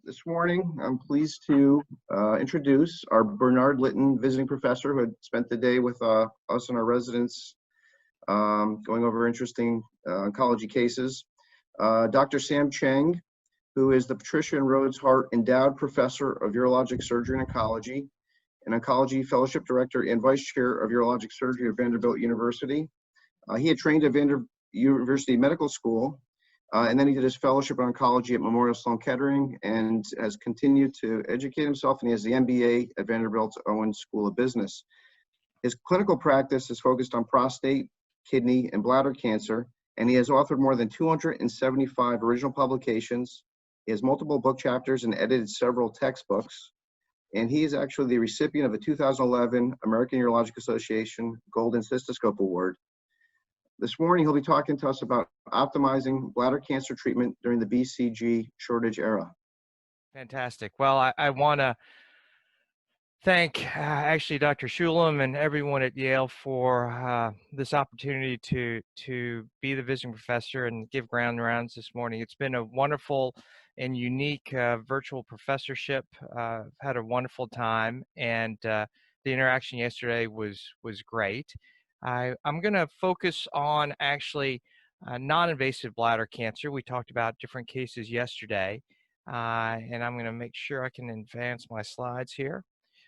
This morning, I'm pleased to introduce our Bernard Litton visiting professor who had spent the day with us and our residents going over interesting oncology cases. Dr. Sam Chang, who is the Patricia and Rhodes Hart Endowed Professor of Urologic Surgery and Oncology, and Oncology Fellowship Director and Vice Chair of Urologic Surgery at Vanderbilt University. He had trained at Vanderbilt University Medical School, and then he did his fellowship in oncology at Memorial Sloan Kettering and has continued to educate himself, and he has the MBA at Vanderbilt's Owen School of Business. His clinical practice is focused on prostate, kidney, and bladder cancer, and he has authored more than 275 original publications. He has multiple book chapters and edited several textbooks, and he is actually the recipient of a 2011 American Urologic Association Golden Cystoscope Award. This morning, he'll be talking to us about optimizing bladder cancer treatment during the BCG shortage era. Fantastic. Well, I want to thank actually Dr. Shulam and everyone at Yale for this opportunity to be the visiting professor and give ground rounds this morning. It's been a wonderful and unique virtual professorship. I've had a wonderful time, and the interaction yesterday was great. I'm going to focus on actually non-invasive bladder cancer. We talked about different cases yesterday, and I'm going to make sure I can advance my slides here.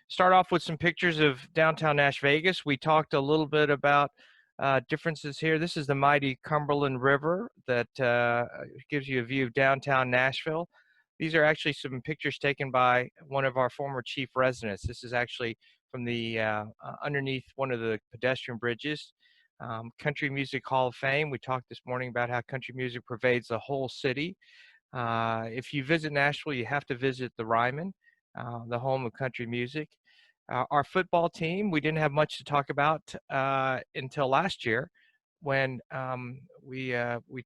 Start off with some pictures of downtown Nash Vegas. We talked a little bit about differences here. This is the mighty Cumberland River that gives you a view of downtown Nashville. These are actually some pictures taken by one of our former chief residents. This is actually from the underneath one of the pedestrian bridges. Country Music Hall of Fame. We talked this morning about how country music pervades the whole city. If you visit Nashville, you have to visit the Ryman, the home of country music. Our football team, we didn't have much to talk about until last year when we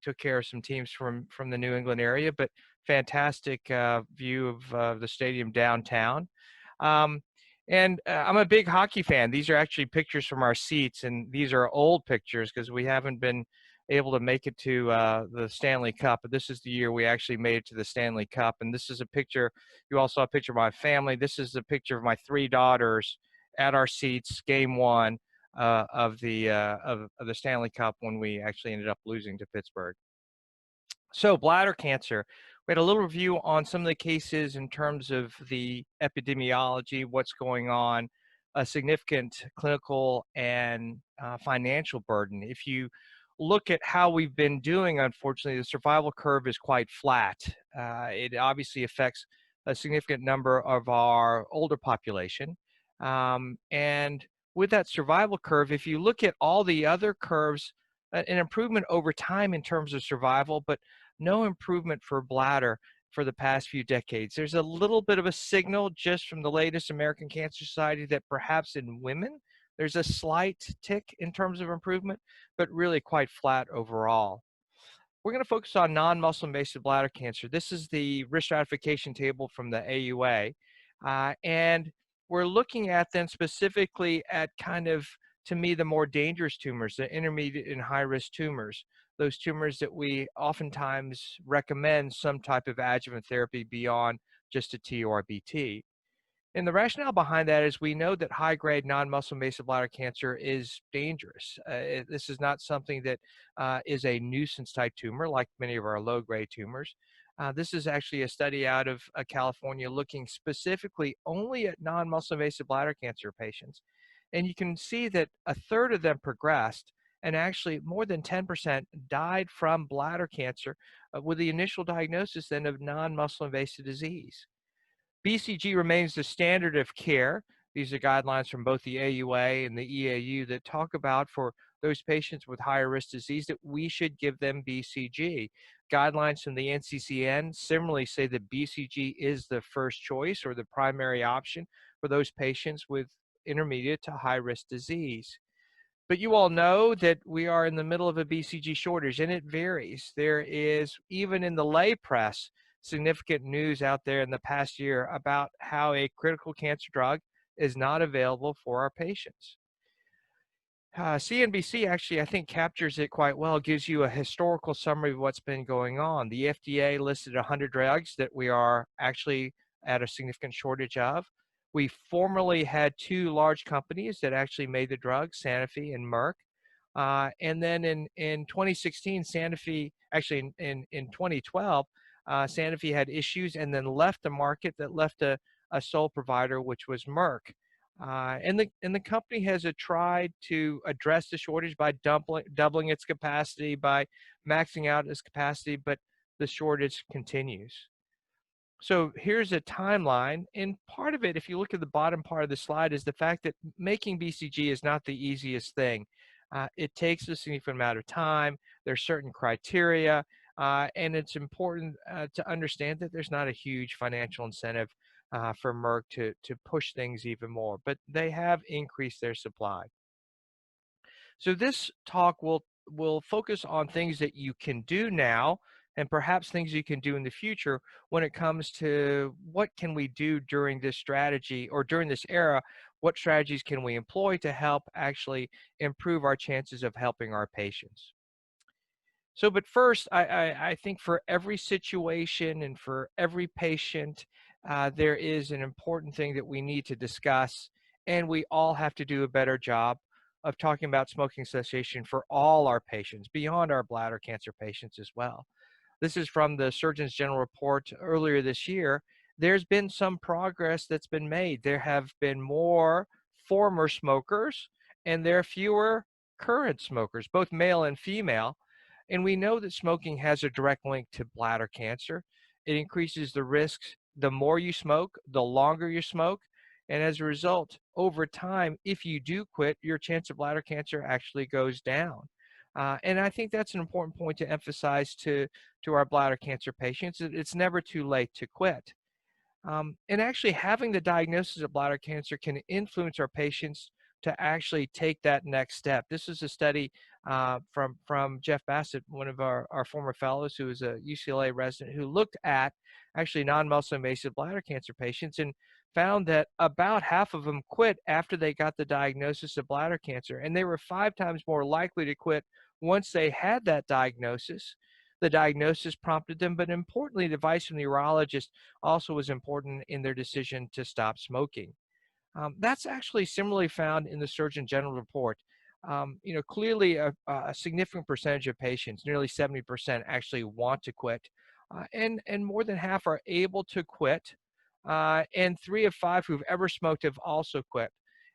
took care of some teams from the New England area, but fantastic view of the stadium downtown. And I'm a big hockey fan. These are actually pictures from our seats, and these are old pictures because we haven't been able to make it to the Stanley Cup. But this is the year we actually made it to the Stanley Cup. And this is a picture. You also saw a picture of my family. This is a picture of my three daughters at our seats, game one of the Stanley Cup when we actually ended up losing to Pittsburgh. So bladder cancer. We had a little review on some of the cases in terms of the epidemiology, what's going on, a significant clinical and financial burden. If you look at how we've been doing, unfortunately, the survival curve is quite flat. It obviously affects a significant number of our older population. And with that survival curve, if you look at all the other curves, an improvement over time in terms of survival, but no improvement for bladder for the past few decades. There's a little bit of a signal just from the latest American Cancer Society that perhaps in women, there's a slight tick in terms of improvement, but really quite flat overall. We're going to focus on non-muscle invasive bladder cancer. This is the risk stratification table from the AOA. And we're looking at then specifically at kind of, to me, the more dangerous tumors, the intermediate and high-risk tumors, those tumors that we oftentimes recommend some type of adjuvant therapy beyond just a TURBT. And the rationale behind that is we know that high-grade non-muscle invasive bladder cancer is dangerous. This is not something that is a nuisance-type tumor like many of our low-grade tumors. This is actually a study out of California looking specifically only at non-muscle invasive bladder cancer patients. And you can see that a third of them progressed, and actually more than 10% died from bladder cancer with the initial diagnosis then of non-muscle invasive disease. BCG remains the standard of care. These are guidelines from both the AUA and the EAU that talk about for those patients with higher risk disease that we should give them BCG. Guidelines from the NCCN similarly say that BCG is the first choice or the primary option for those patients with intermediate to high risk disease. But you all know that we are in the middle of a BCG shortage, and it varies. There is, even in the lay press, significant news out there in the past year about how a critical cancer drug is not available for our patients. CNBC actually, I think, captures it quite well, gives you a historical summary of what's been going on. The FDA listed 100 drugs that we are actually at a significant shortage of. We formerly had two large companies that actually made the drugs, Sanofi and Merck. And then in 2016, Sanofi, actually in 2012, Sanofi had issues and then left the market, that left a sole provider, which was Merck. And the company has tried to address the shortage by doubling its capacity, by maxing out its capacity, but the shortage continues. So here's a timeline, and part of it, if you look at the bottom part of the slide, is the fact that making BCG is not the easiest thing. It takes a significant amount of time. There's certain criteria, and it's important to understand that there's not a huge financial incentive for Merck to push things even more, but they have increased their supply. So this talk will focus on things that you can do now and perhaps things you can do in the future when it comes to what can we do during this strategy or during this era, what strategies can we employ to help actually improve our chances of helping our patients. So, but first, I think for every situation and for every patient, there is an important thing that we need to discuss, and we all have to do a better job of talking about smoking cessation for all our patients, beyond our bladder cancer patients as well. This is from the Surgeon General report earlier this year. There's been some progress that's been made. There have been more former smokers, and there are fewer current smokers, both male and female. And we know that smoking has a direct link to bladder cancer. It increases the risks. The more you smoke, the longer you smoke. And as a result, over time, if you do quit, your chance of bladder cancer actually goes down. And I think that's an important point to emphasize to our bladder cancer patients. It's never too late to quit. And actually having the diagnosis of bladder cancer can influence our patients to actually take that next step. This is a study from Jeff Bassett, one of our former fellows, who is a UCLA resident, who looked at actually non-muscle invasive bladder cancer patients and found that about half of them quit after they got the diagnosis of bladder cancer. And they were 5 times more likely to quit once they had that diagnosis. The diagnosis prompted them, but importantly, the advice from the urologist also was important in their decision to stop smoking. That's actually similarly found in the Surgeon General report. Clearly a significant percentage of patients, nearly 70%, actually want to quit, and more than half are able to quit, and 3 of 5 who've ever smoked have also quit.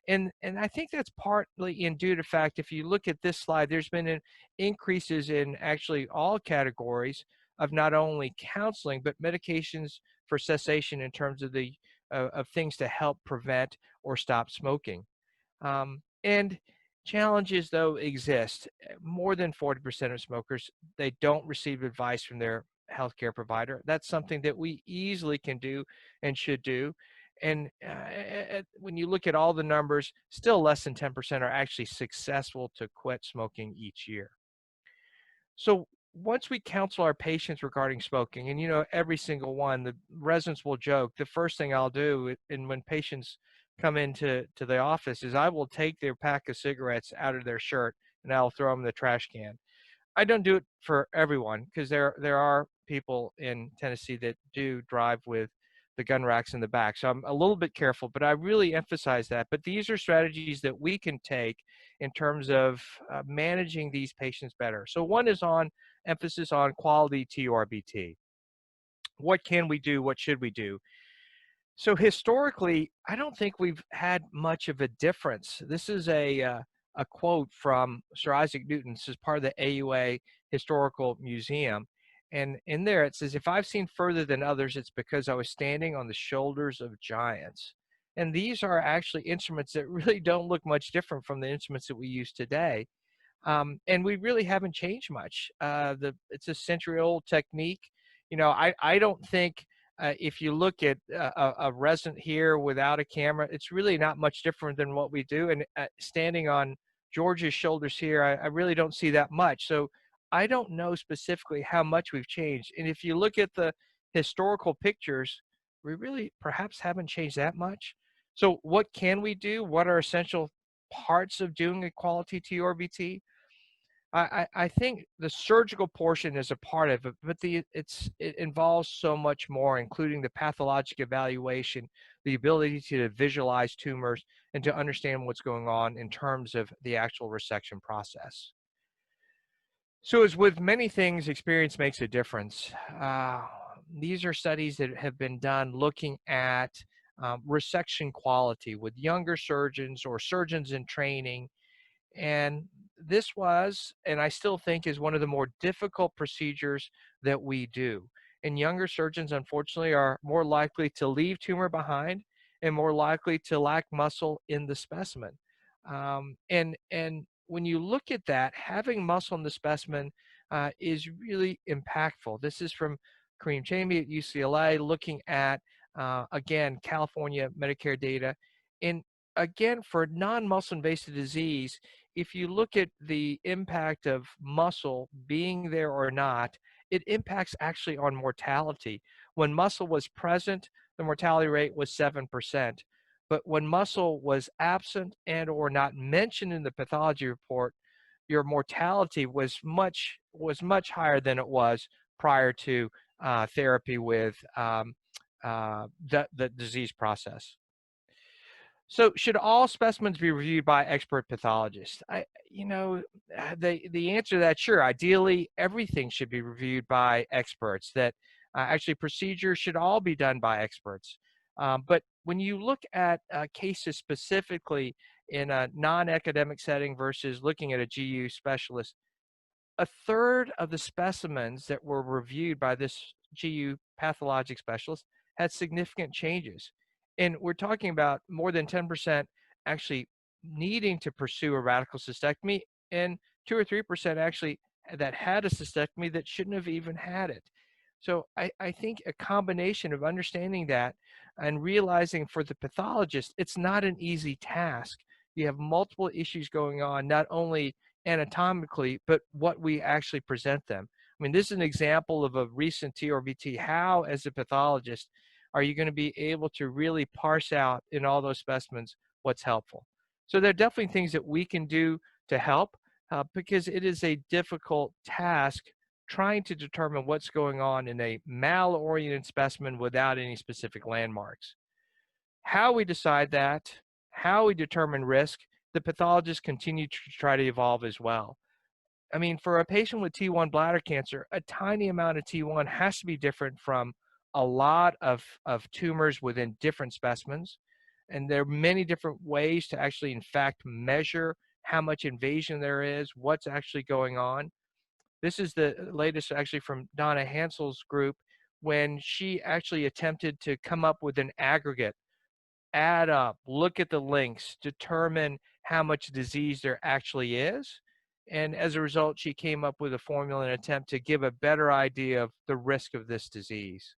And I think that's partly in due to the fact, if you look at this slide, there's been increases in actually all categories of not only counseling, but medications for cessation in terms of the of things to help prevent or stop smoking. And challenges, though, exist. More than 40% of smokers, they don't receive advice from their healthcare provider. That's something that we easily can do and should do. And when you look at all the numbers, still less than 10% are actually successful to quit smoking each year. So once we counsel our patients regarding smoking, and every single one, the residents will joke, the first thing I'll do, and when patients come into the office, is I will take their pack of cigarettes out of their shirt and I'll throw them in the trash can. I don't do it for everyone, because there are people in Tennessee that do drive with the gun racks in the back. So I'm a little bit careful, but I really emphasize that. But these are strategies that we can take in terms of managing these patients better. So one is on emphasis on quality TURBT. What can we do? What should we do? So historically, I don't think we've had much of a difference. This is a quote from Sir Isaac Newton. This is part of the AOA Historical Museum. And in there it says, "If I've seen further than others, it's because I was standing on the shoulders of giants." And these are actually instruments that really don't look much different from the instruments that we use today. And we really haven't changed much. It's a century-old technique. I don't think if you look at a resident here without a camera, it's really not much different than what we do. And standing on George's shoulders here, I really don't see that much. So I don't know specifically how much we've changed. And if you look at the historical pictures, we really perhaps haven't changed that much. So what can we do? What are essential parts of doing a quality TURBT. I think the surgical portion is a part of it, but it involves so much more, including the pathologic evaluation, the ability to visualize tumors, and to understand what's going on in terms of the actual resection process. So as with many things, experience makes a difference. These are studies that have been done looking at resection quality with younger surgeons or surgeons in training. And this was, and I still think is one of the more difficult procedures that we do. And younger surgeons, unfortunately, are more likely to leave tumor behind and more likely to lack muscle in the specimen. And when you look at that, having muscle in the specimen is really impactful. This is from Kareem Chamey at UCLA looking at, again, California Medicare data. And again, for non-muscle invasive disease, if you look at the impact of muscle being there or not, it impacts actually on mortality. When muscle was present, the mortality rate was 7%. But when muscle was absent and or not mentioned in the pathology report, your mortality was much higher than it was prior to therapy with the disease process. So should all specimens be reviewed by expert pathologists? The answer to that, sure. Ideally, everything should be reviewed by experts. That actually procedures should all be done by experts. But when you look at cases specifically in a non-academic setting versus looking at a GU specialist, a third of the specimens that were reviewed by this GU pathologic specialist had significant changes. And we're talking about more than 10% actually needing to pursue a radical cystectomy, and 2 or 3% actually that had a cystectomy that shouldn't have even had it. So I think a combination of understanding that and realizing for the pathologist, it's not an easy task. You have multiple issues going on, not only anatomically, but what we actually present them. I mean, this is an example of a recent TURBT. How, as a pathologist, are you going to be able to really parse out in all those specimens what's helpful? So there are definitely things that we can do to help because it is a difficult task trying to determine what's going on in a maloriented specimen without any specific landmarks. How we decide that, how we determine risk, the pathologists continue to try to evolve as well. I mean, for a patient with T1 bladder cancer, a tiny amount of T1 has to be different from a lot of tumors within different specimens. And there are many different ways to actually, in fact, measure how much invasion there is, what's actually going on. This is the latest actually from Donna Hansel's group when she actually attempted to come up with an aggregate, add up, look at the links, determine how much disease there actually is. And as a result, she came up with a formula in an attempt to give a better idea of the risk of this disease.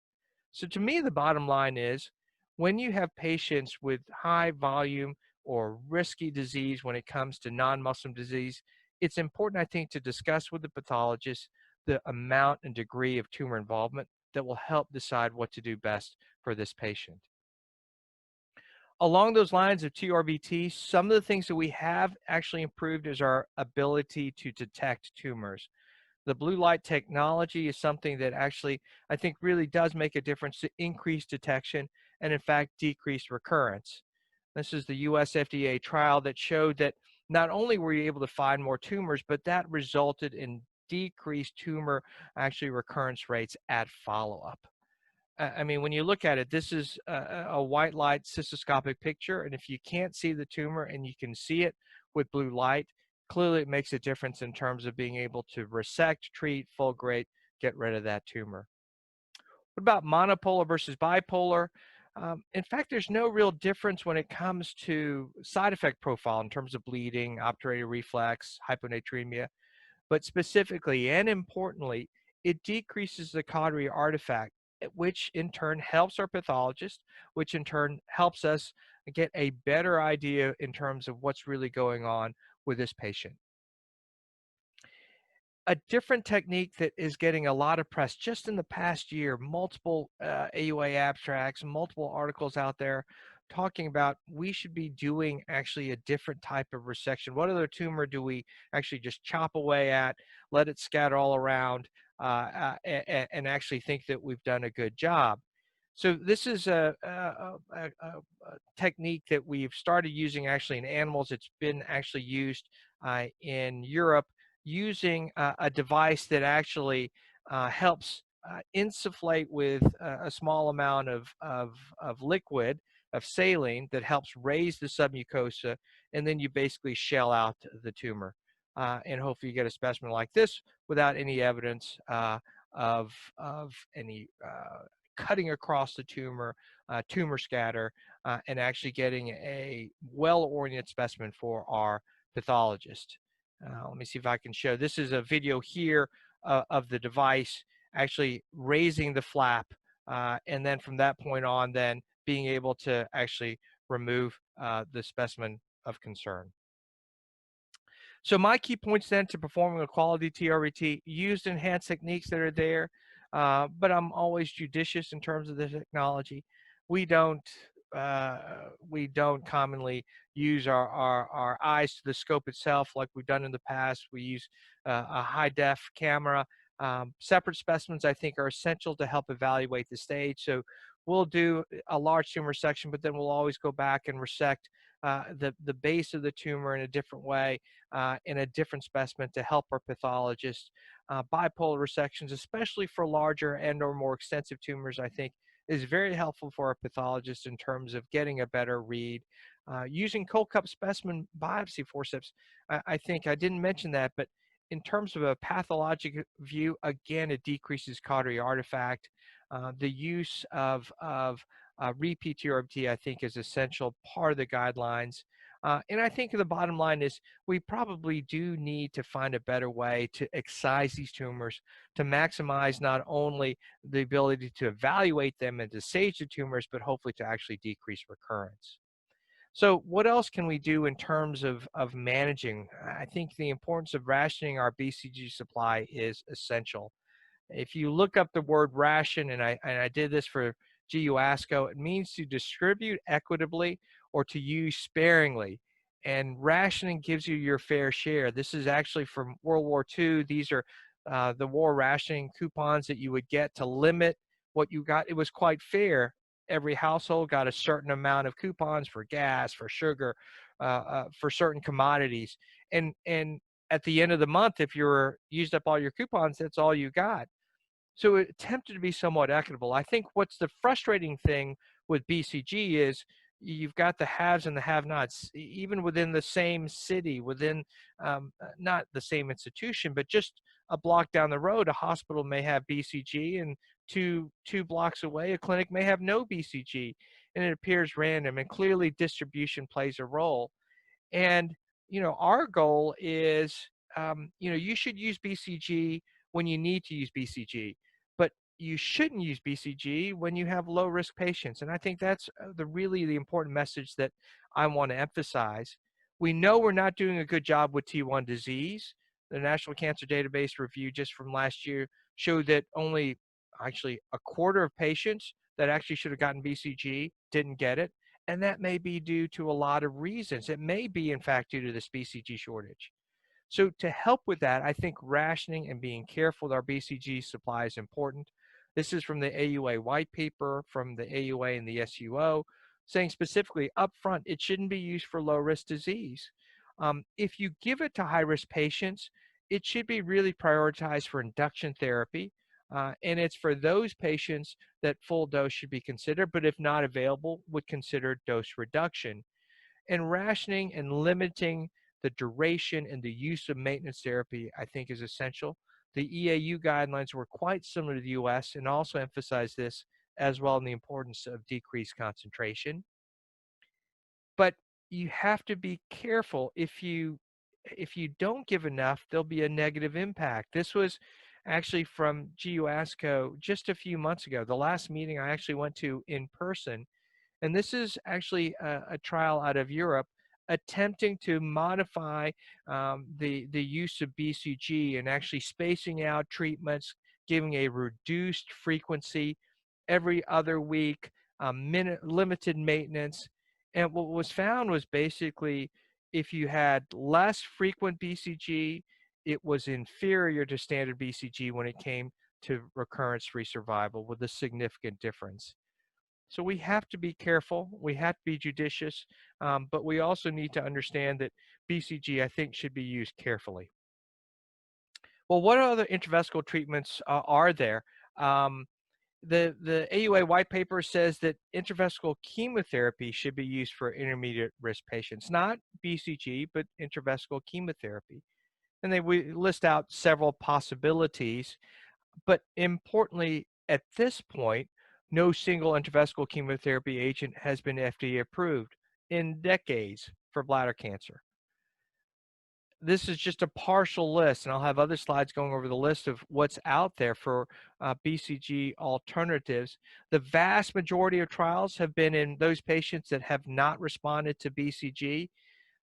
So to me, the bottom line is when you have patients with high volume or risky disease when it comes to non-muscle disease, it's important, I think, to discuss with the pathologist the amount and degree of tumor involvement that will help decide what to do best for this patient. Along those lines of TURBT, some of the things that we have actually improved is our ability to detect tumors. The blue light technology is something that actually I think really does make a difference to increase detection and in fact decrease recurrence. This is the US FDA trial that showed that not only were you able to find more tumors, but that resulted in decreased tumor actually recurrence rates at follow-up. I mean, when you look at it, this is a white light cystoscopic picture, and if you can't see the tumor and you can see it with blue light, clearly it makes a difference in terms of being able to resect, treat, fulgurate, get rid of that tumor. What about monopolar versus bipolar? In fact, there's no real difference when it comes to side effect profile in terms of bleeding, obturator reflex, hyponatremia, but specifically and importantly, it decreases the cautery artifact, which in turn helps our pathologist, which in turn helps us get a better idea in terms of what's really going on with this patient. A different technique that is getting a lot of press just in the past year, multiple AOA abstracts, multiple articles out there, talking about we should be doing actually a different type of resection. What other tumor do we actually just chop away at, let it scatter all around, and actually think that we've done a good job? So this is a technique that we've started using actually in animals. It's been actually used in Europe using a device that actually helps insufflate with a small amount of liquid, of saline, that helps raise the submucosa, and then you basically shell out the tumor. And hopefully you get a specimen like this without any evidence of any cutting across the tumor, tumor scatter, and actually getting a well-oriented specimen for our pathologist. Let me see if I can show. This is a video here of the device actually raising the flap, and then from that point on, then being able to actually remove the specimen of concern. So my key points then to performing a quality TRET: used enhanced techniques that are there, but I'm always judicious in terms of the technology. We don't commonly use our eyes to the scope itself like we've done in the past. We use a high def camera. Separate specimens, I think, are essential to help evaluate the stage. So we'll do a large tumor section, but then we'll always go back and resect the base of the tumor in a different way, in a different specimen, to help our pathologist. Bipolar resections, especially for larger and or more extensive tumors, I think is very helpful for our pathologist in terms of getting a better read. Using cold cup specimen biopsy forceps, I think I didn't mention that, but in terms of a pathologic view, again, it decreases cautery artifact. The use of repeat TURBT, I think, is essential part of the guidelines. And I think the bottom line is we probably do need to find a better way to excise these tumors to maximize not only the ability to evaluate them and to stage the tumors, but hopefully to actually decrease recurrence. So what else can we do in terms of managing? I think the importance of rationing our BCG supply is essential. If you look up the word ration, and I did this for GU ASCO, it means to distribute equitably or to use sparingly. And rationing gives you your fair share. This is actually from World War II. These are the war rationing coupons that you would get to limit what you got. It was quite fair. Every household got a certain amount of coupons for gas, for sugar, for certain commodities. And at the end of the month, if you used up all your coupons, that's all you got. So it attempted to be somewhat equitable. I think what's the frustrating thing with BCG is you've got the haves and the have-nots, even within the same city, within not the same institution, but just a block down the road, a hospital may have BCG, and two blocks away, a clinic may have no BCG, and it appears random. And clearly, distribution plays a role. And our goal is, you should use BCG when you need to use BCG, but you shouldn't use BCG when you have low risk patients. And I think that's really the important message that I want to emphasize. We know we're not doing a good job with T1 disease. The National Cancer Database review just from last year showed that only actually a quarter of patients that actually should have gotten BCG didn't get it. And that may be due to a lot of reasons. It may be, in fact, due to this BCG shortage. So to help with that, I think rationing and being careful with our BCG supply is important. This is from the AUA white paper, from the AUA and the SUO, saying specifically upfront, it shouldn't be used for low-risk disease. If you give it to high-risk patients, it should be really prioritized for induction therapy. And it's for those patients that full dose should be considered, but if not available, would consider dose reduction. And rationing and limiting the duration and the use of maintenance therapy, I think, is essential. The EAU guidelines were quite similar to the US and also emphasize this as well, in the importance of decreased concentration. But you have to be careful. If you don't give enough, there'll be a negative impact. This was actually from GU ASCO just a few months ago, the last meeting I actually went to in person. And this is actually a trial out of Europe attempting to modify the use of BCG and actually spacing out treatments, giving a reduced frequency every other week, limited maintenance. And what was found was basically if you had less frequent BCG, it was inferior to standard BCG when it came to recurrence-free survival, with a significant difference. So we have to be careful, we have to be judicious, but we also need to understand that BCG, I think, should be used carefully. Well, what other intravesical treatments are there? The AOA white paper says that intravesical chemotherapy should be used for intermediate risk patients, not BCG, but intravesical chemotherapy. And we list out several possibilities, but importantly, at this point, no single intravesical chemotherapy agent has been FDA approved in decades for bladder cancer. This is just a partial list, and I'll have other slides going over the list of what's out there for BCG alternatives. The vast majority of trials have been in those patients that have not responded to BCG.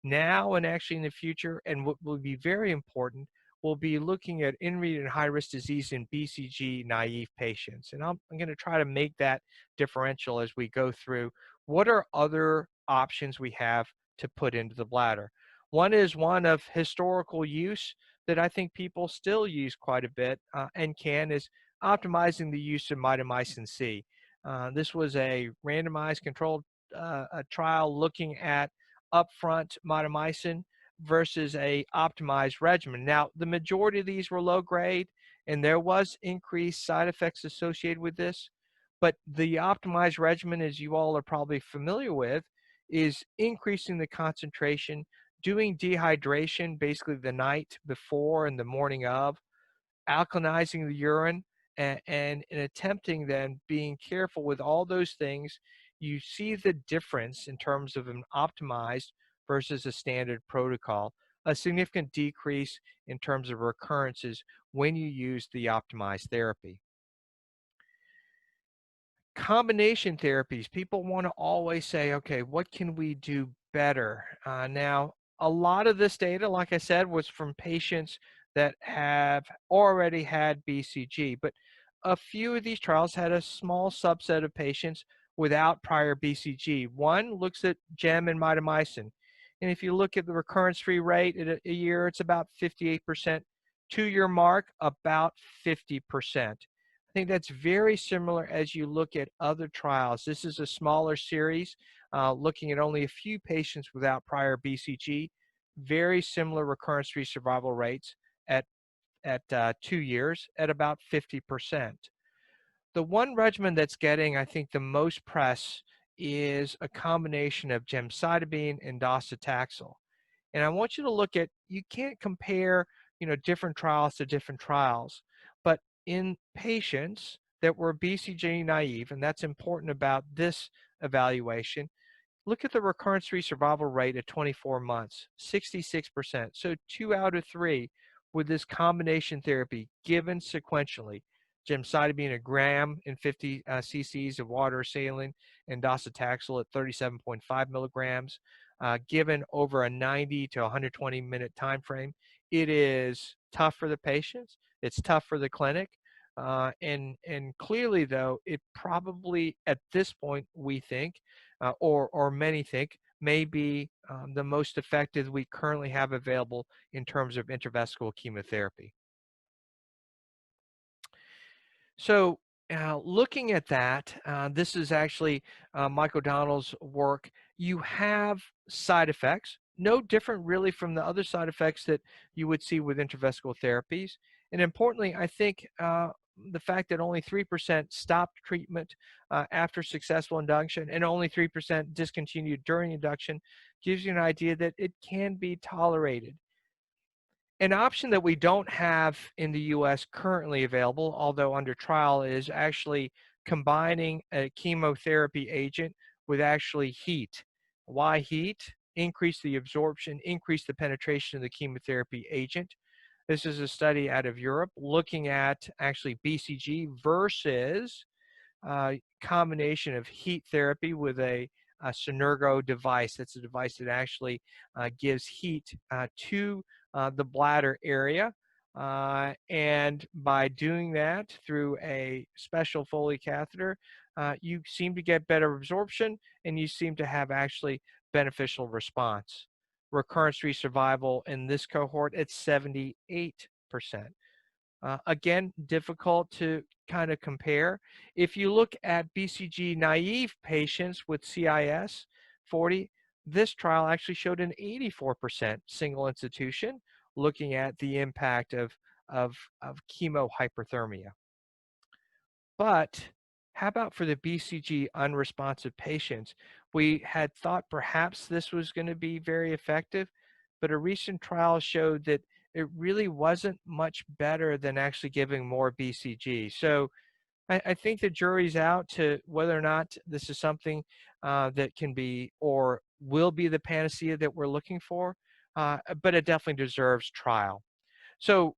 Now and actually in the future, and what will be very important, we'll be looking at intermediate and high-risk disease in BCG naive patients. And I'm going to try to make that differential as we go through. What are other options we have to put into the bladder? One is one of historical use that I think people still use quite a bit and is optimizing the use of Mitomycin C. This was a randomized controlled a trial looking at upfront Mitomycin versus a optimized regimen. Now, the majority of these were low grade, and there was increased side effects associated with this, but the optimized regimen, as you all are probably familiar with, is increasing the concentration, doing dehydration basically the night before and the morning of, alkalinizing the urine, and in attempting then being careful with all those things, you see the difference in terms of an optimized versus a standard protocol, a significant decrease in terms of recurrences when you use the optimized therapy. Combination therapies, people want to always say, okay, what can we do better? Now, a lot of this data, like I said, was from patients that have already had BCG, but a few of these trials had a small subset of patients without prior BCG. One looks at gem and mitomycin. And if you look at the recurrence-free rate at a year, it's about 58%. 2-year mark, about 50%. I think that's very similar as you look at other trials. This is a smaller series looking at only a few patients without prior BCG, very similar recurrence-free survival rates at 2 years at about 50%. The one regimen that's getting, I think, the most press is a combination of gemcitabine and docetaxel. And I want you to look at, you can't compare, different trials to different trials, but in patients that were BCG naive, and that's important about this evaluation, look at the recurrence-free survival rate at 24 months, 66%. So 2 out of 3 with this combination therapy given sequentially, gemcitabine 1 gram in 50 cc's of water saline and docetaxel at 37.5 milligrams, given over a 90 to 120 minute time frame. It is tough for the patients. It's tough for the clinic. And clearly, though, it probably at this point we think, or many think, may be the most effective we currently have available in terms of intravesical chemotherapy. So looking at that, this is actually Mike O'Donnell's work. You have side effects, no different really from the other side effects that you would see with intravesical therapies. And importantly, I think the fact that only 3% stopped treatment after successful induction and only 3% discontinued during induction gives you an idea that it can be tolerated. An option that we don't have in the US currently available, although under trial, is actually combining a chemotherapy agent with actually heat. Why heat? Increase the absorption, increase the penetration of the chemotherapy agent. This is a study out of Europe looking at actually BCG versus combination of heat therapy with a Synergo device. That's a device that actually gives heat to the bladder area. And by doing that through a special Foley catheter, you seem to get better absorption and you seem to have actually beneficial response. Recurrence-free survival in this cohort at 78%. Again, difficult to kind of compare. If you look at BCG naive patients with CIS 40, this trial actually showed an 84% single institution looking at the impact of chemo hyperthermia. But how about for the BCG unresponsive patients? We had thought perhaps this was going to be very effective, but a recent trial showed that it really wasn't much better than actually giving more BCG. So I think the jury's out to whether or not this is something that can be or will be the panacea that we're looking for, but it definitely deserves trial. So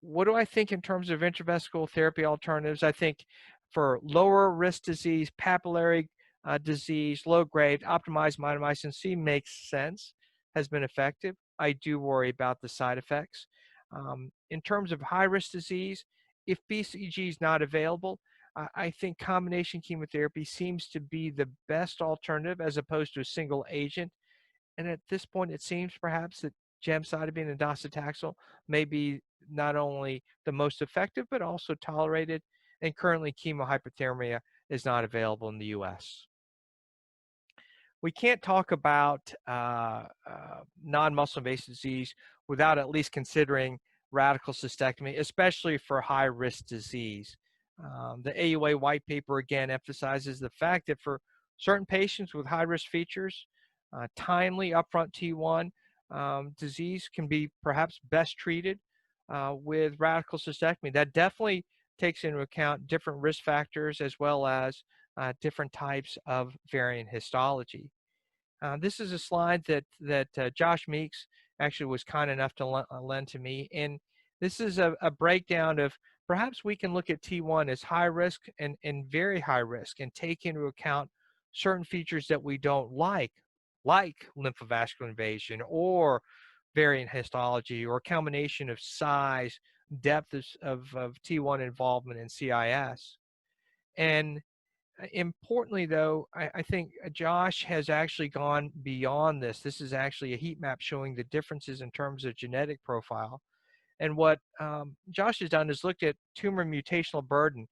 what do I think in terms of intravesical therapy alternatives? I think for lower risk disease, papillary disease, low grade, optimized mitomycin C makes sense, has been effective. I do worry about the side effects. In terms of high risk disease, if BCG is not available, I think combination chemotherapy seems to be the best alternative as opposed to a single agent. And at this point, it seems perhaps that gemcitabine and docetaxel may be not only the most effective, but also tolerated. And currently, chemohypothermia is not available in the US. We can't talk about non-muscle invasive disease without at least considering radical cystectomy, especially for high-risk disease. The AOA white paper again emphasizes the fact that for certain patients with high-risk features, timely upfront T1 disease can be perhaps best treated with radical cystectomy. That definitely takes into account different risk factors as well as different types of variant histology. This is a slide that Josh Meeks actually was kind enough to lend to me, and this is a breakdown of perhaps we can look at T1 as high risk and very high risk and take into account certain features that we don't like lymphovascular invasion or variant histology or a combination of size, depth of T1 involvement in CIS. And importantly, though, I think Josh has actually gone beyond this. This is actually a heat map showing the differences in terms of genetic profile. And what Josh has done is looked at tumor mutational burden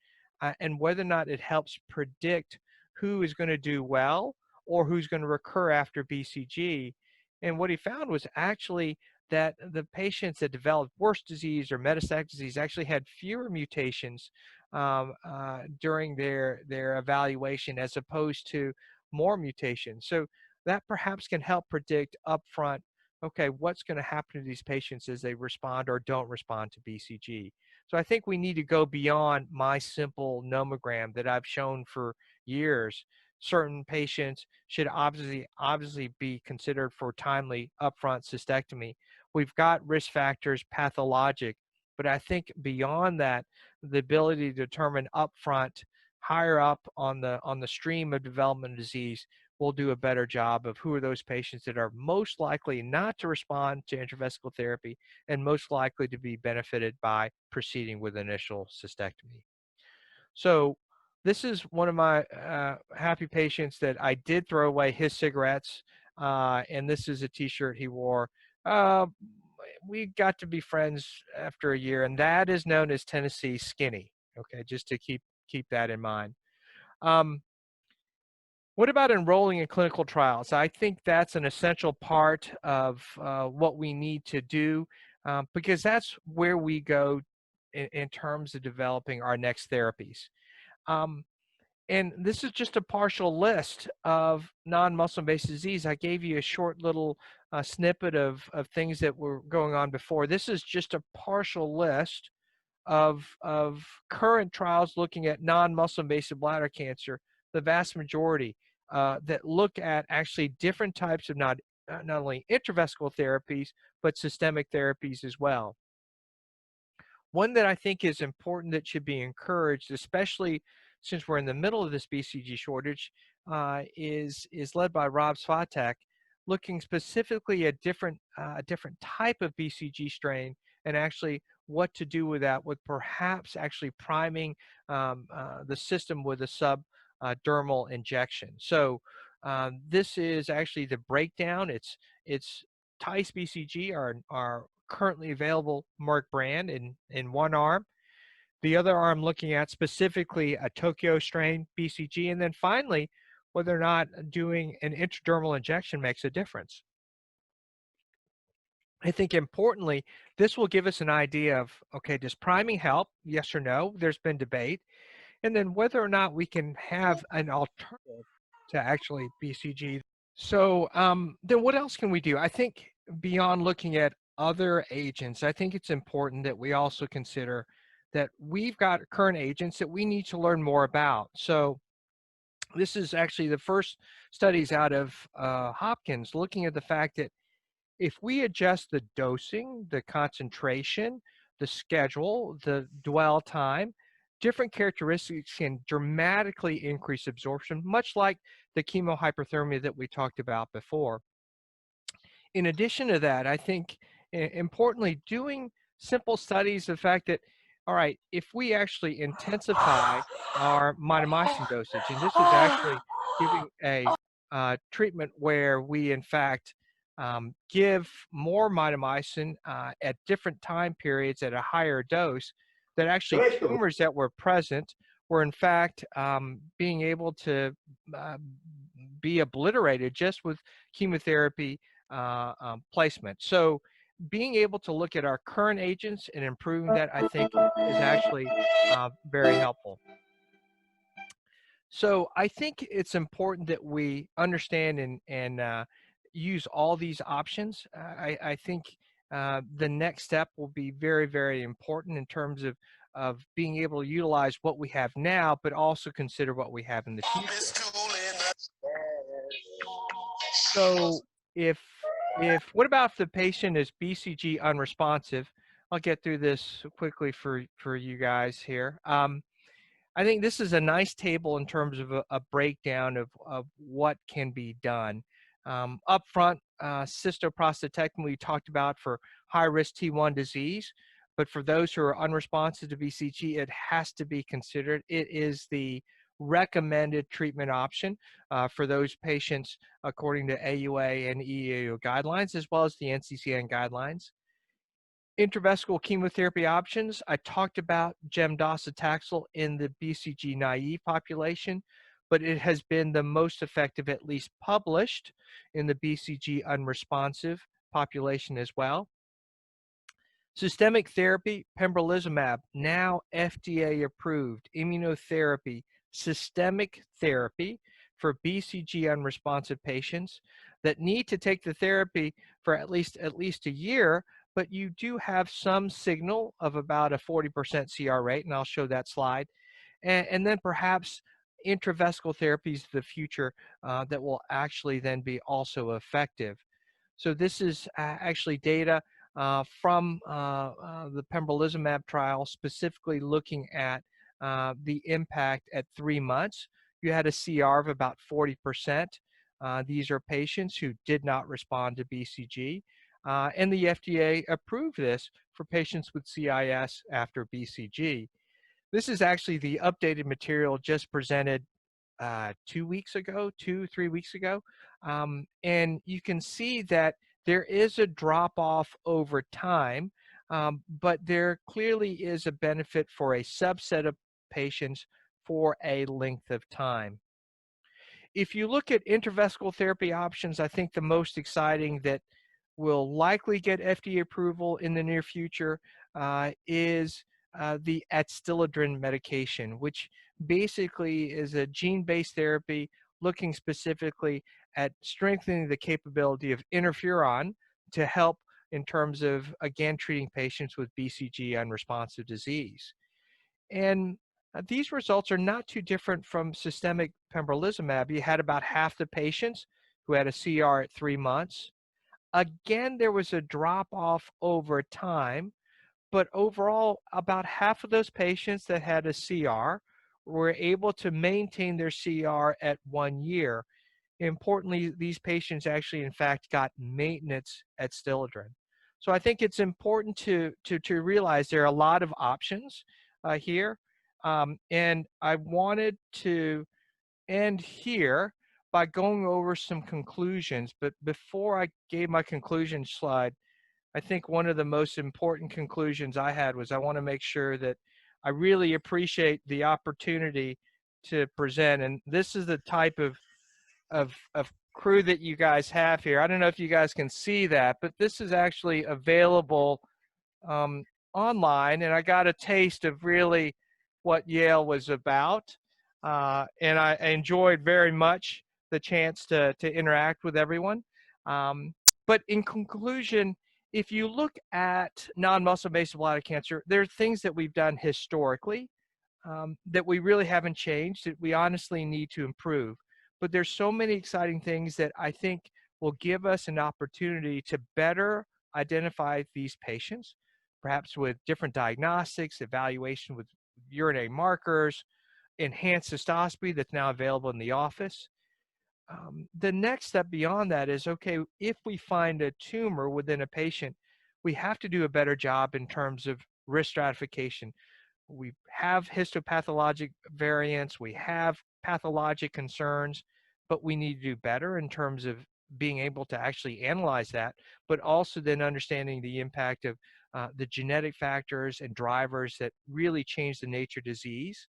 and whether or not it helps predict who is going to do well or who's going to recur after BCG. And what he found was actually that the patients that developed worse disease or metastatic disease actually had fewer mutations during their evaluation as opposed to more mutations. So that perhaps can help predict upfront, okay, what's going to happen to these patients as they respond or don't respond to BCG. So I think we need to go beyond my simple nomogram that I've shown for years. Certain patients should obviously be considered for timely upfront cystectomy. We've got risk factors, pathologic, but I think beyond that, the ability to determine upfront, higher up on the stream of development of disease, will do a better job of who are those patients that are most likely not to respond to intravesical therapy and most likely to be benefited by proceeding with initial cystectomy. So this is one of my happy patients that I did throw away his cigarettes, and this is a t-shirt he wore. We got to be friends after a year, and that is known as Tennessee Skinny. Okay, just to keep that in mind. What about enrolling in clinical trials? I think that's an essential part of what we need to do because that's where we go in terms of developing our next therapies. And this is just a partial list of non-muscle invasive disease. I gave you a short little snippet of things that were going on before. This is just a partial list of current trials looking at non-muscle invasive bladder cancer, the vast majority that look at actually different types of not only intravesical therapies, but systemic therapies as well. One that I think is important that should be encouraged, especially since we're in the middle of this BCG shortage, is led by Rob Svatek, looking specifically at different type of BCG strain and actually what to do with that, with perhaps actually priming the system with a dermal injection. So this is actually the breakdown. It's Tice BCG, our currently available Merck brand in one arm. The other arm looking at specifically a Tokyo strain BCG, and then finally, whether or not doing an intradermal injection makes a difference. I think importantly, this will give us an idea of, okay, does priming help? Yes or no? There's been debate. And then whether or not we can have an alternative to actually BCG. So then what else can we do? I think beyond looking at other agents, I think it's important that we also consider that we've got current agents that we need to learn more about. So this is actually the first studies out of Hopkins looking at the fact that if we adjust the dosing, the concentration, the schedule, the dwell time, different characteristics can dramatically increase absorption, much like the chemohyperthermia that we talked about before. In addition to that, I think importantly, doing simple studies of the fact that, all right, if we actually intensify our mitomycin dosage, and this is actually giving a treatment where we in fact give more mitomycin at different time periods at a higher dose, that actually tumors that were present were in fact being able to uh, be obliterated just with chemotherapy placement. So being able to look at our current agents and improving that, I think, is actually very helpful. So I think it's important that we understand and use all these options. I think the next step will be very, very important in terms of being able to utilize what we have now, but also consider what we have in the future. So if what about if the patient is BCG unresponsive? I'll get through this quickly for you guys here. I think this is a nice table in terms of a breakdown of what can be done. Up front, cystoprostatectomy we talked about for high-risk T1 disease, but for those who are unresponsive to BCG, it has to be considered. It is the recommended treatment option for those patients according to AOA and EAO guidelines, as well as the NCCN guidelines. Intravesical chemotherapy options, I talked about gemdocetaxel in the BCG naive population, but it has been the most effective, at least published, in the BCG unresponsive population as well. Systemic therapy, pembrolizumab, now FDA approved immunotherapy, systemic therapy for BCG unresponsive patients that need to take the therapy for at least a year, but you do have some signal of about a 40% CR rate, and I'll show that slide. And then perhaps intravesical therapies of the future that will actually then be also effective. So this is actually data from the pembrolizumab trial, specifically looking at the impact at 3 months. You had a CR of about 40%. These are patients who did not respond to BCG. And the FDA approved this for patients with CIS after BCG. This is actually the updated material just presented 2 weeks ago, 3 weeks ago. And you can see that there is a drop off over time, but there clearly is a benefit for a subset of patients for a length of time. If you look at intravesical therapy options, I think the most exciting that will likely get FDA approval in the near future is the Adstiladrin medication, which basically is a gene-based therapy looking specifically at strengthening the capability of interferon to help in terms of, again, treating patients with BCG unresponsive disease. And these results are not too different from systemic pembrolizumab. You had about half the patients who had a CR at 3 months. Again, there was a drop off over time, but overall, about half of those patients that had a CR were able to maintain their CR at 1 year. Importantly, these patients actually, in fact, got maintenance Adstiladrin. So I think it's important to realize there are a lot of options here. And I wanted to end here by going over some conclusions. But before I gave my conclusion slide, I think one of the most important conclusions I had was I want to make sure that I really appreciate the opportunity to present. And this is the type of crew that you guys have here. I don't know if you guys can see that, but this is actually available online, and I got a taste of really what Yale was about, and I enjoyed very much the chance to interact with everyone. But in conclusion, if you look at non-muscle invasive bladder cancer, there are things that we've done historically that we really haven't changed, that we honestly need to improve. But there's so many exciting things that I think will give us an opportunity to better identify these patients, perhaps with different diagnostics, evaluation with urinary markers, enhanced cystoscopy that's now available in the office. The next step beyond that is, okay, if we find a tumor within a patient, we have to do a better job in terms of risk stratification. We have histopathologic variants, we have pathologic concerns, but we need to do better in terms of being able to actually analyze that, but also then understanding the impact of the genetic factors and drivers that really change the nature of disease.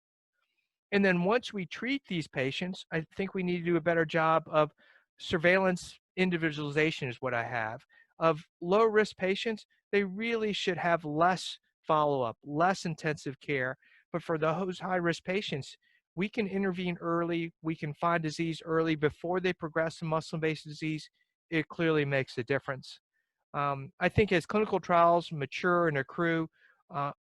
And then once we treat these patients, I think we need to do a better job of surveillance individualization is what I have. Of low risk patients, they really should have less follow-up, less intensive care. But for those high risk patients, we can intervene early, we can find disease early before they progress to muscle invasive disease. It clearly makes a difference. I think as clinical trials mature and accrue,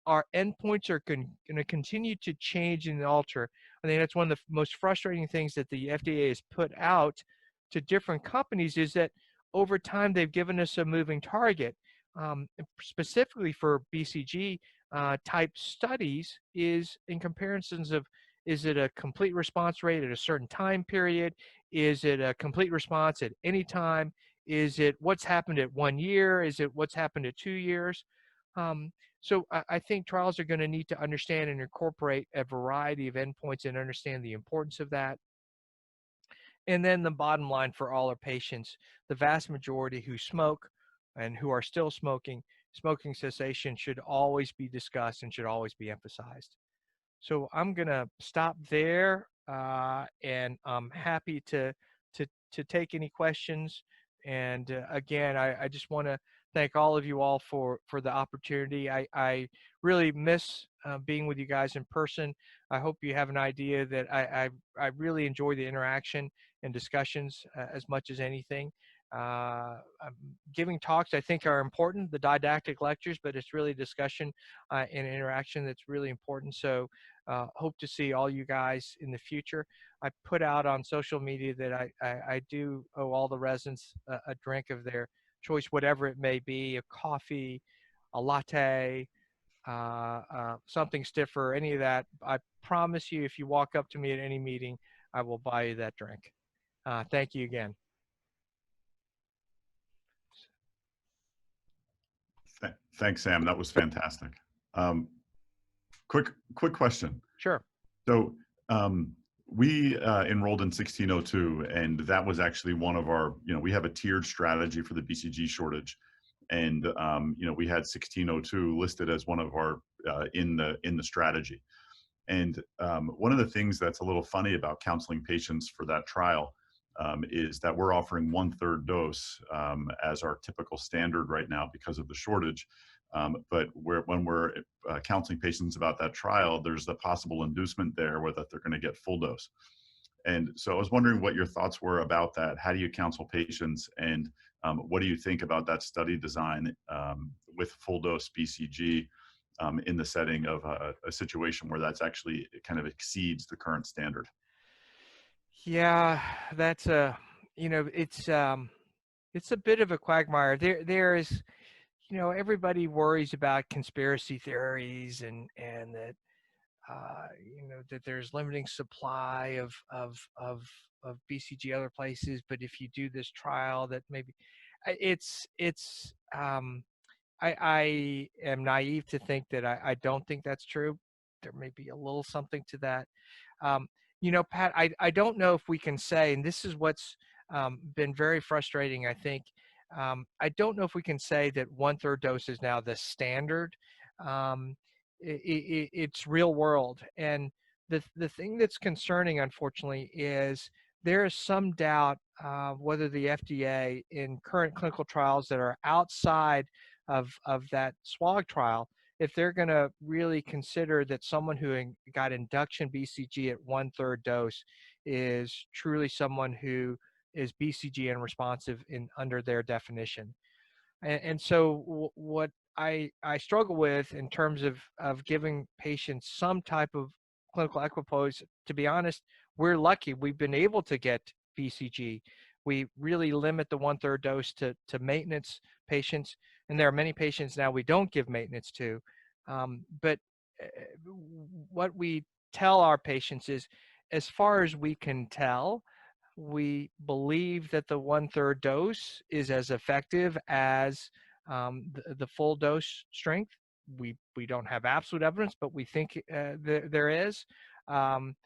our endpoints are going to continue to change and alter. I think that's one of the most frustrating things that the FDA has put out to different companies is that over time they've given us a moving target. Specifically for BCG type studies is in comparisons of, is it a complete response rate at a certain time period? Is it a complete response at any time? Is it what's happened at 1 year? Is it what's happened at 2 years? So I think trials are going to need to understand and incorporate a variety of endpoints and understand the importance of that. And then the bottom line for all our patients, the vast majority who smoke and who are still smoking, smoking cessation should always be discussed and should always be emphasized. So I'm going to stop there, and I'm happy to take any questions. And again, I just want to thank all of you all for the opportunity. I really miss being with you guys in person. I hope you have an idea that I really enjoy the interaction and discussions as much as anything. Giving talks I think are important, the didactic lectures, but it's really discussion and interaction that's really important. So hope to see all you guys in the future. I put out on social media that I do owe all the residents a drink of their choice, whatever it may be, a coffee, a latte, something stiffer, any of that. I promise you, if you walk up to me at any meeting, I will buy you that drink. Thank you again. Thanks, Sam. That was fantastic. Quick question. Sure. So we enrolled in 1602, and that was actually one of our, we have a tiered strategy for the BCG shortage. And, we had 1602 listed as one of our in the strategy. And one of the things that's a little funny about counseling patients for that trial is that we're offering 1/3 dose as our typical standard right now because of the shortage. But when we're counseling patients about that trial, there's a possible inducement there where that they're going to get full dose. And so I was wondering what your thoughts were about that. How do you counsel patients, and what do you think about that study design with full dose BCG in the setting of a situation where that's actually, it kind of exceeds the current standard? Yeah, that's it's a bit of a quagmire. There is, everybody worries about conspiracy theories and that that there's limiting supply of BCG other places, but if you do this trial, that maybe I am naive to think that I don't think that's true. There may be a little something to that. You know, Pat, I don't know if we can say, and this is what's been very frustrating, I think. I don't know if we can say that 1/3 dose is now the standard. Um, it's real world. And the thing that's concerning, unfortunately, is there is some doubt whether the FDA in current clinical trials that are outside of that SWOG trial, if they're going to really consider that someone who got induction BCG at 1/3 dose is truly someone who is BCG unresponsive under their definition. And so what I struggle with in terms of giving patients some type of clinical equipoise, to be honest, we're lucky. We've been able to get BCG. We really limit the 1/3 dose to maintenance patients, and there are many patients now we don't give maintenance to. But what we tell our patients is, as far as we can tell, we believe that the 1/3 dose is as effective as the full dose strength. We don't have absolute evidence, but we think there is. Um,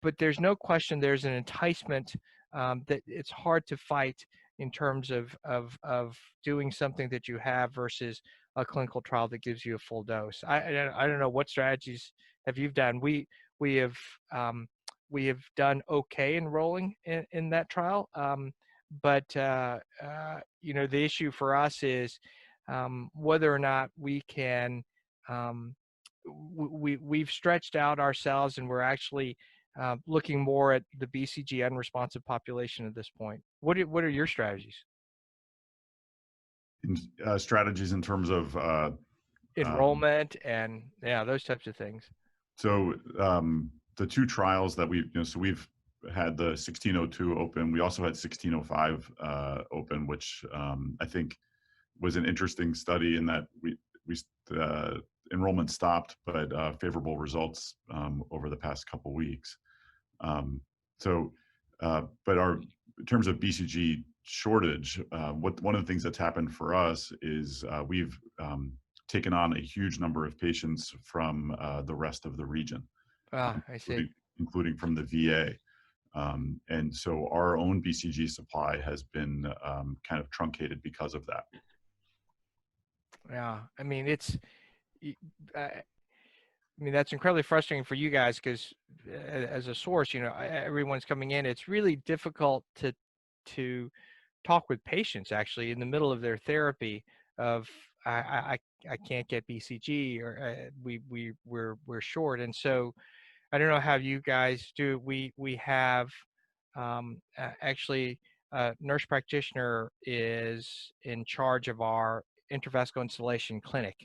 but there's no question there's an enticement that it's hard to fight in terms of doing something that you have versus a clinical trial that gives you a full dose. I don't know what strategies have you done. We have we have done okay enrolling in that trial, but you know, the issue for us is whether or not we can. We've stretched out ourselves, and we're actually looking more at the BCG unresponsive population at this point. What are your strategies? Strategies in terms of Enrollment and those types of things. So the two trials that so we've had the 1602 open. We also had 1605 open, which I think was an interesting study in that we enrollment stopped, but favorable results over the past couple weeks. But in terms of BCG shortage, one of the things that's happened for us is we've taken on a huge number of patients from the rest of the region. Ah, I see. Including from the VA. And so our own BCG supply has been kind of truncated because of that. Yeah, I mean, that's incredibly frustrating for you guys because as a source, you know, everyone's coming in. It's really difficult to talk with patients actually in the middle of their therapy of I can't get BCG, or we're short. And so I don't know how you guys do. We have actually a nurse practitioner is in charge of our intravesical installation clinic,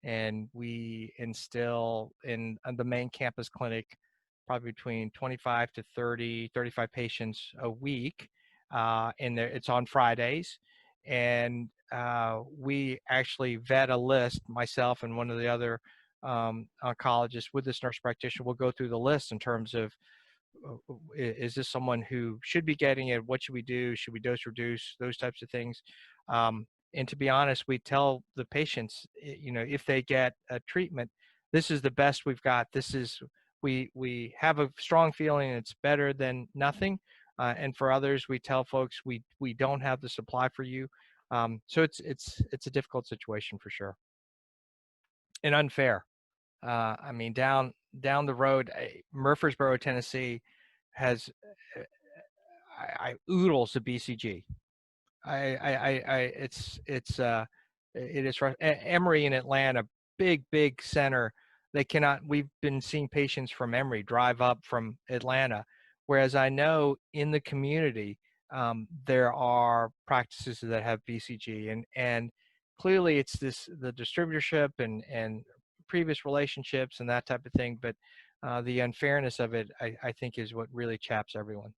and we instill in the main campus clinic probably between 25 to 35 patients a week, and it's on Fridays. And we actually vet a list, myself and one of the other oncologists with this nurse practitioner will go through the list in terms of is this someone who should be getting it? What should we do? Should we dose reduce? Those types of things. And to be honest, we tell the patients, you know, if they get a treatment, this is the best we've got. This is, we have a strong feeling it's better than nothing. And for others, we tell folks we don't have the supply for you. So it's a difficult situation for sure, and unfair. I mean, down the road, Murfreesboro, Tennessee, has oodles of BCG. It is Emory in Atlanta, big center. They cannot. We've been seeing patients from Emory drive up from Atlanta, whereas I know in the community there are practices that have BCG, and clearly it's the distributorship and previous relationships and that type of thing. But the unfairness of it, I think, is what really chaps everyone.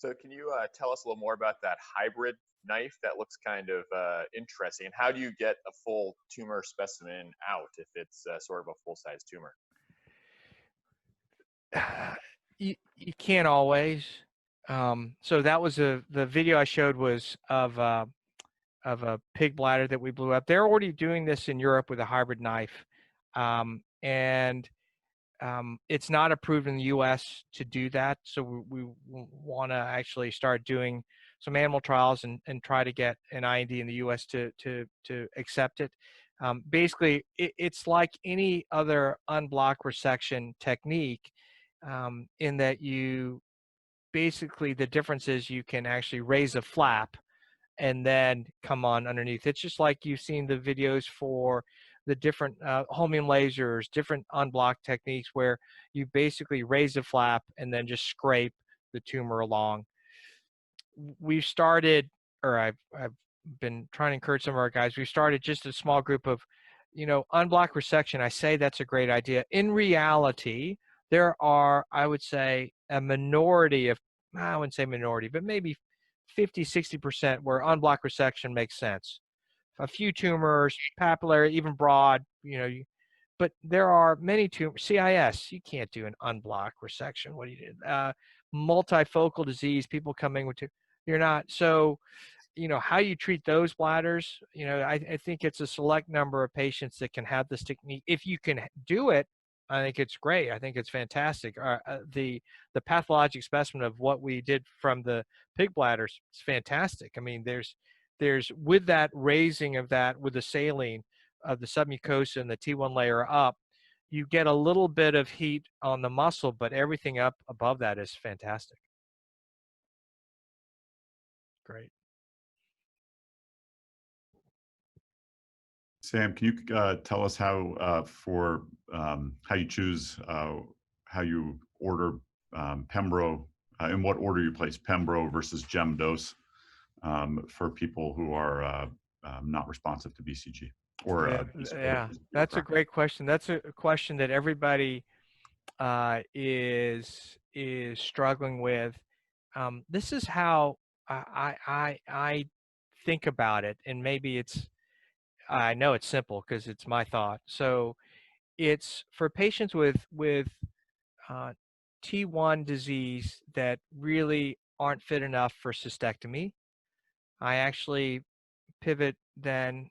So can you tell us a little more about that hybrid knife? That looks kind of interesting. And how do you get a full tumor specimen out if it's sort of a full-size tumor? You can't always. So that was the video I showed was of a pig bladder that we blew up. They're already doing this in Europe with a hybrid knife, and it's not approved in the U.S. to do that. So we want to actually start doing some animal trials and try to get an IND in the U.S. to accept it. Basically, it's like any other unblocked resection technique, in that you basically, the difference is you can actually raise a flap and then come on underneath. It's just like you've seen the videos for the different holmium lasers, different unblocked techniques where you basically raise a flap and then just scrape the tumor along. We've started, or I've been trying to encourage some of our guys, we started just a small group of, unblocked resection. I say that's a great idea. In reality, there are, I would say, a minority of, I wouldn't say minority, but maybe 50, 60% where unblocked resection makes sense. A few tumors, papillary, even broad, but there are many tumors. CIS, you can't do an unblocked resection. What do you do? Multifocal disease, people coming with, you're not. So, how you treat those bladders, I think it's a select number of patients that can have this technique. If you can do it, I think it's great. I think it's fantastic. The pathologic specimen of what we did from the pig bladders is fantastic. I mean, there's with that raising of that with the saline of the submucosa and the T1 layer up, you get a little bit of heat on the muscle, but everything up above that is fantastic. Great. Sam, can you tell us how how you choose how you order Pembro, in what order you place Pembro versus Gem dose for people who are not responsive to BCG? Or yeah, that's a great question. That's a question that everybody is struggling with. This is how I think about it, and maybe I know it's simple because it's my thought. So it's for patients with T1 disease that really aren't fit enough for cystectomy. I actually pivot then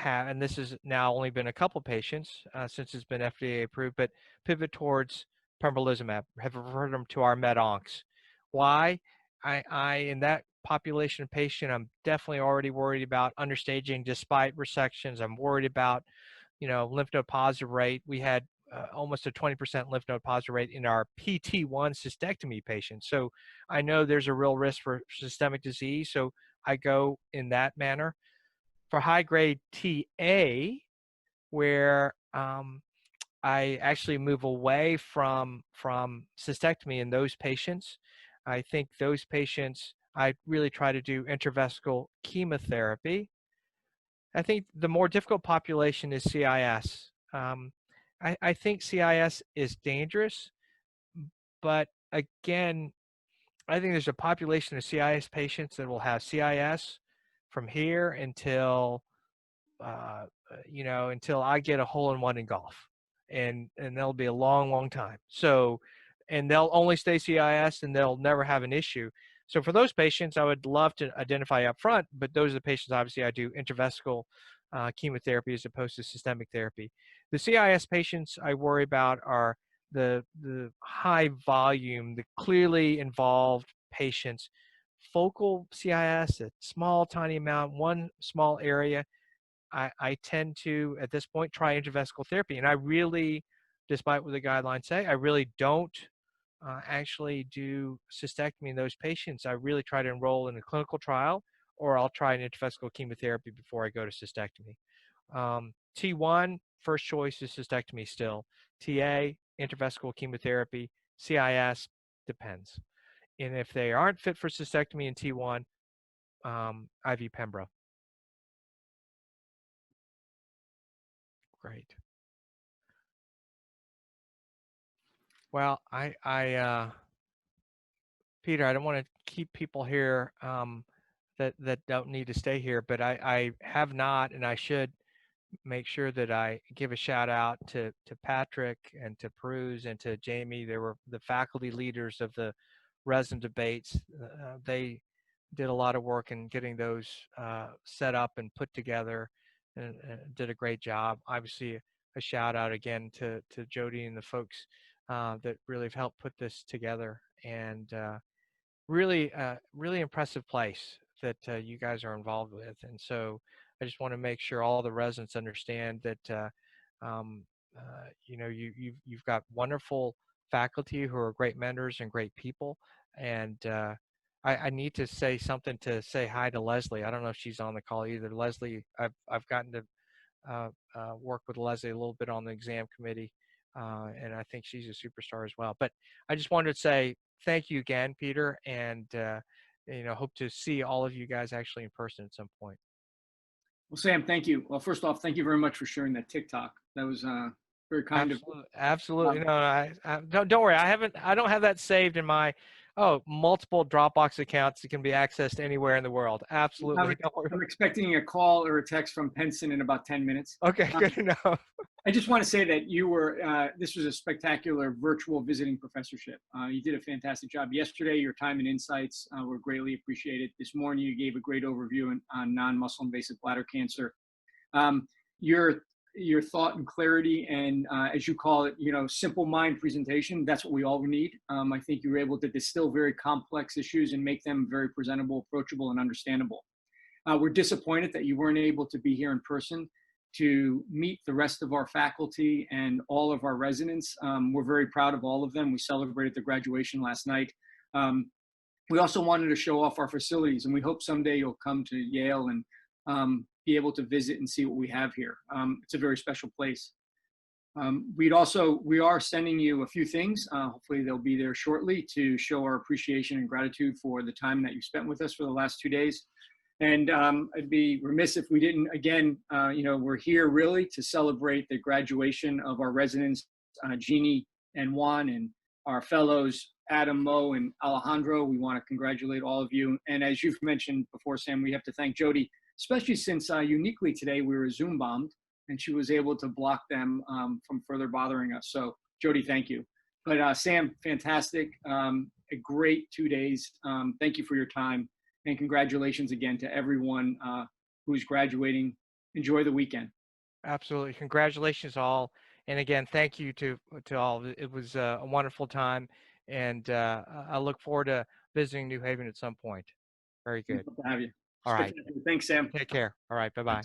and this has now only been a couple patients since it's been FDA approved, but pivot towards pembrolizumab, have referred them to our med oncs. Why? In that population of patient, I'm definitely already worried about understaging despite resections. I'm worried about, lymph node positive rate. We had almost a 20% lymph node positive rate in our PT1 cystectomy patients. So I know there's a real risk for systemic disease. So I go in that manner. For high-grade TA, where I actually move away from cystectomy in those patients, I think those patients, I really try to do intravesical chemotherapy. I think the more difficult population is CIS. I think CIS is dangerous, but again, I think there's a population of CIS patients that will have CIS from here until until I get a hole-in-one in golf, and that'll be a long time. So, and they'll only stay CIS and they'll never have an issue. So for those patients, I would love to identify up front, but those are the patients, obviously, I do intravesical chemotherapy as opposed to systemic therapy. The CIS patients I worry about are the high volume, the clearly involved patients. Focal CIS, a small, tiny amount, one small area, I tend to, at this point, try intravesical therapy. And I really, despite what the guidelines say, I really don't actually do cystectomy in those patients. I really try to enroll in a clinical trial, or I'll try an intravesical chemotherapy before I go to cystectomy. T1, first choice is cystectomy still. TA, intravesical chemotherapy. CIS, depends. And if they aren't fit for cystectomy in T1, IV Pembro. Great. Well, Peter, I don't want to keep people here that don't need to stay here, but I have not, and I should make sure that I give a shout out to Patrick and to Pruz and to Jamie. They were the faculty leaders of the resident debates. They did a lot of work in getting those set up and put together, and did a great job. Obviously, a shout out again to Jody and the folks that really have helped put this together, and really really impressive place that you guys are involved with. And so I just want to make sure all the residents understand that um, you've got wonderful faculty who are great mentors and great people. And I need to say something to say hi to Leslie. I don't know if she's on the call either. Leslie, I've gotten to work with Leslie a little bit on the exam committee, and I think she's a superstar as well. But I just wanted to say thank you again, Peter, and hope to see all of you guys actually in person at some point. Well, Sam, thank you. Well, first off, thank you very much for sharing that TikTok. That was very kind of you. Absolutely. No, I don't worry. I don't have that saved in my multiple Dropbox accounts that can be accessed anywhere in the world. Absolutely. I'm expecting a call or a text from Penson in about 10 minutes. Okay, good to know. I just want to say that you were, this was a spectacular virtual visiting professorship. You did a fantastic job. Yesterday, your time and insights were greatly appreciated. This morning, you gave a great overview on non-muscle invasive bladder cancer. Your thought and clarity and, as you call it, simple mind presentation, that's what we all need. I think you were able to distill very complex issues and make them very presentable, approachable, and understandable. We're disappointed that you weren't able to be here in person to meet the rest of our faculty and all of our residents. We're very proud of all of them. We celebrated the graduation last night. We also wanted to show off our facilities, and we hope someday you'll come to Yale and be able to visit and see what we have here. It's a very special place. We are sending you a few things. Hopefully they'll be there shortly to show our appreciation and gratitude for the time that you spent with us for the last 2 days. And I'd be remiss if we didn't, again, we're here really to celebrate the graduation of our residents, Jeannie and Juan, and our fellows, Adam, Mo, and Alejandro. We want to congratulate all of you. And as you've mentioned before, Sam, we have to thank Jody, especially since uniquely today we were Zoom bombed and she was able to block them from further bothering us. So Jody, thank you. But Sam, fantastic. A great 2 days. Thank you for your time. And congratulations again to everyone who's graduating. Enjoy the weekend. Absolutely. Congratulations all. And again, thank you to all. It was a wonderful time. And I look forward to visiting New Haven at some point. Very good. Good to have you. All right. Thanks, Sam. Take care. All right. Bye-bye.